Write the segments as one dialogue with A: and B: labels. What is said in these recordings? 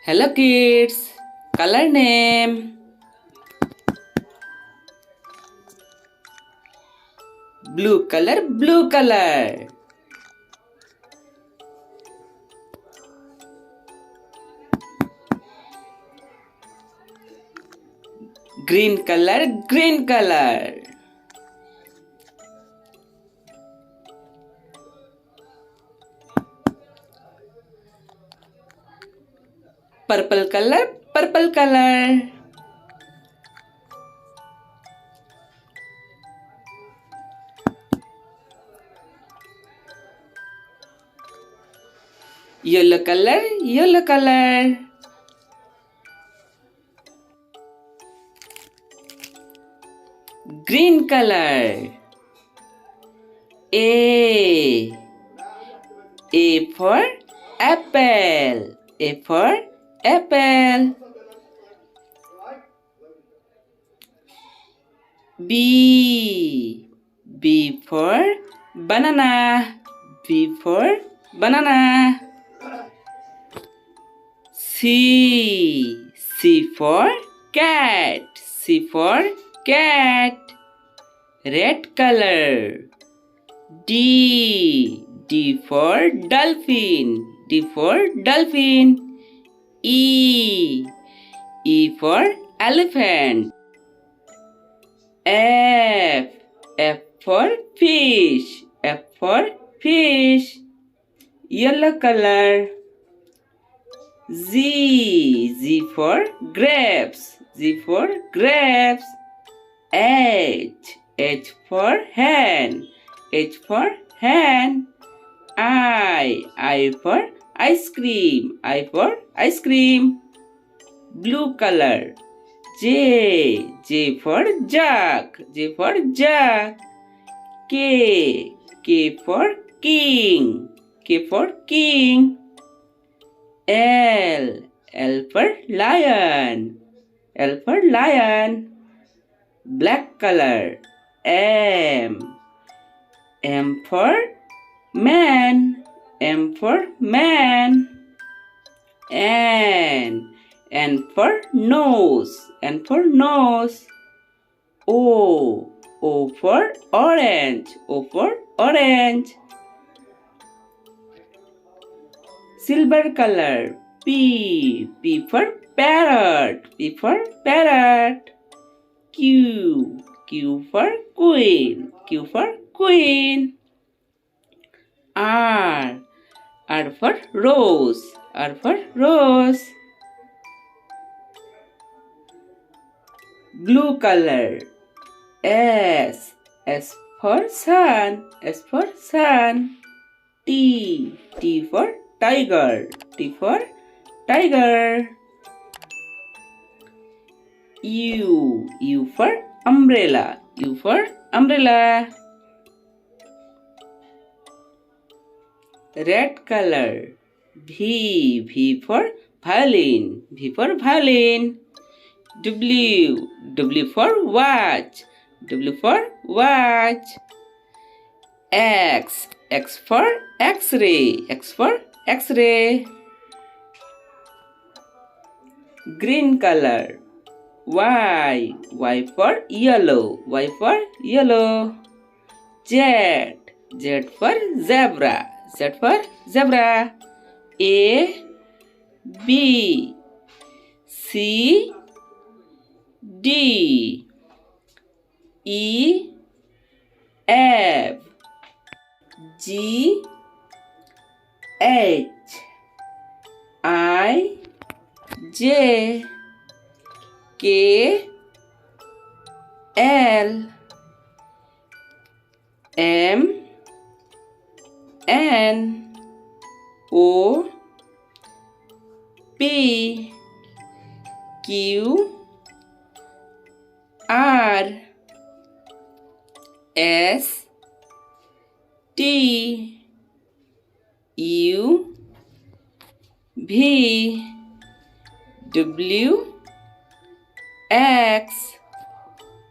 A: Hello kids, color name. Blue color, blue color. Green color, green color. Purple color, purple color. Yellow color, yellow color. Green color. A for apple. A for apple. B for banana. B for banana. C for cat. C for cat. Red color. D for dolphin. D for dolphin. E for elephant. F for fish. F for fish. Yellow color. Z for grapes. Z for grapes. H for hen. H for hen. I for ice cream. I for ice cream. Blue color. J for jug. J for jug. K for king. K for king. L for lion. L for lion. Black color. M for man. M for man. N for nose. N for nose. O for orange. O for orange. Silver color. P for parrot. P for parrot. Q for queen. Q for queen. R for rose. R for rose. Blue color. S for sun. S for sun. T for tiger. T for tiger. U for umbrella. U for umbrella. Red color. V for violin. V for violin. W for watch. W for watch. X for X-ray. X for X-ray. Green color. Y for yellow. Y for yellow. Z for zebra. Z for zebra. A B C D E F G H I J K L M N O P Q R S T U V W X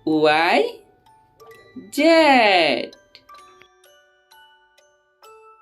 A: Y Z.